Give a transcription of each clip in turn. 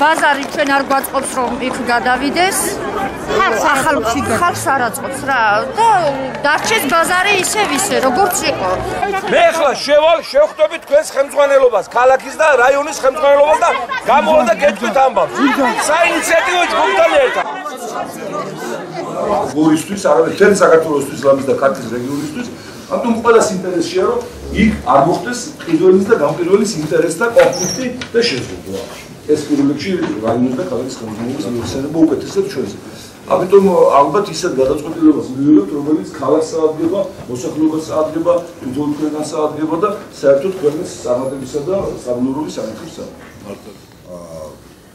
ბაზარი ჩვენ არ გვაწყობს რომ იქ გადავიდეს. ხალხს არ აწყობს რა და დარჩეს ბაზარი ისევ ისე როგორც იყო. მე ახლა შევხვდები თქვენს ხელმძღვანელობას, ქალაქის და რაიონის ხელმძღვანელობას და გამოვა და გეტყვით ამბავს. საინიციატივო ჯგუფთან ერთად. გორისთვის, არამედ მთელი საქართველოსთვის, ლამის და ქართლის რეგიონისთვის, ამიტომ ყველას ინტერესია რომ იქ არ მოხდეს ყიდველის და გამყიდველის ინტერესთა კონფლიქტი და შეზღუდვა. ეს პირველში რაიონის და ქალაქის ხელმძღვანელობის მიეხსენება უკეთესად ჩვენზე. ამიტომ ალბათ ისეთ გადაწყვეტილებას მივიღებთ, რომელიც ქალაქს აადგება, მოსახლეობას აადგება, თვითონ თქვენას აადგება და საერთოდ ქვეყნის წარმატებისა და სტაბილურობის საკითხებს.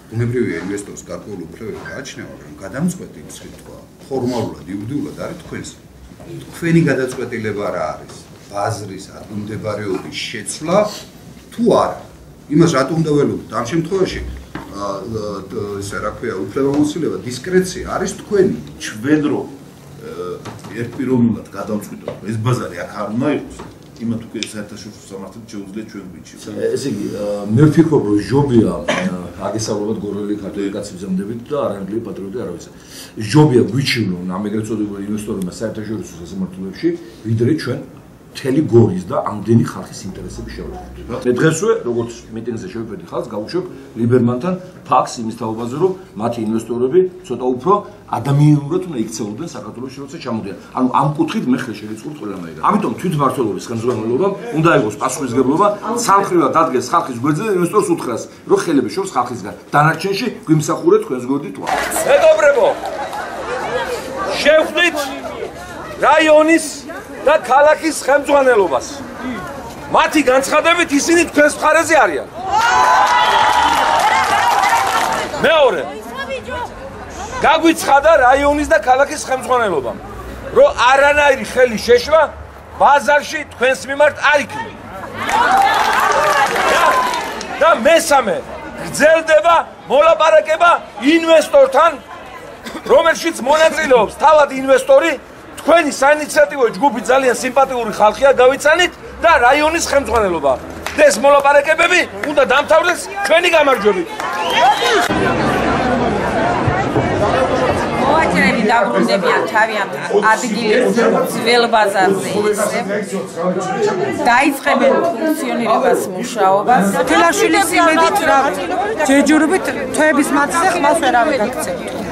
ბუნებრივია ინვესტორს გარკვეული უფლებები გააჩნია, მაგრამ გადამწყვეტი სიტყვა ფორმალურად, იურიდიულად არის თქვენს. თქვენი გადაწყვეტილება რა არის? ბაზრის ადგილმდებარეობის შეცვლა თუ არა? იმას რატომ უნდა ველოდოთ? ამ შემთხვევაში ესე რა ქვია, უფლებამოსილება, დისკრეცია არის თქვენი. ჩვენ რომ ერთპიროვნულად გადავწყვიტოთ, ეს ბაზარი აქ არ უნდა იყოს. იმათ უკვე საერთაშორისო სამართლით შეუძლია ჩვენ გვიჩიოს. ესე იგი, მე ვფიქრობ, რომ ჟობია აგესალმებად გორელი ქართველი კაცი ბრძანდებით და არანაკლები პატრიოტი არავის. ჟობია გვიჩივნონ ამ ეგრეთ წოდებულ ინვესტორებმა საერთაშორისო სასამართლოებში, ვიდრე ჩვენ მთელი გორის და ამდენი ხალხის ინტერესები შევხედოთ. მე დღესვე, როგორც მიტინგზე შევიფედი ხალხს, გავუშვებ ლიბერმანთან ფაქტს იმის თაობაზე, რომ მათი ინვესტორები ცოტა უფრო ადამიანურად უნდა იქცეულდნენ საქართველოში, როცა ჩამოდიან. ანუ ამ კუთხით მე ხელ შევიწყურთ ყველანაირად. ამიტომ თვითმმართველობის ხელმძღვანელობამ უნდა იყოს პასუხისმგებლობა, სამხრივად დადგეს ხალხის გვერდზე და ინვესტორს უთხრას, რომ ხელები შორს ხალხისგან. დანარჩენში გვიმსახურეთ თქვენს გვერდით ვარ. მეგობრებო, შევხვდით რაიონის და ქალაქის ხელმძღვანელობას. მათი განცხადებით ისინი თქვენს მხარეზე არიან. მეორე, გაგვიცხადა რაიონის და ქალაქის ხელმძღვანელობამ, რომ არანაირი ხელი შეშვა ბაზარში თქვენს მიმართ არ იქნება. და მესამე, გრძელდება მოლაპარაკება ინვესტორთან, რომელშიც მონაწილეობს თავად ინვესტორი. თქვენი საინიციატივო ჯგუფი ძალიან სიმპათიური ხალხია, გავიცანით და რაიონის ხელმძღვანელობა. ეს მოლაპარაკებები უნდა დამთავრდეს ჩვენი გამარჯვებით. მოვაჭრები დაბრუნდებიან თავიანთ ადგილებზე, ძველ ბაზარზე ისე. დაიწყებენ ფუნქციონირებას, მუშაობას. თელაშვილის იმედით რა ჯეჯურობით თვეების მათზე ხმას ვერავე გაქცევთ.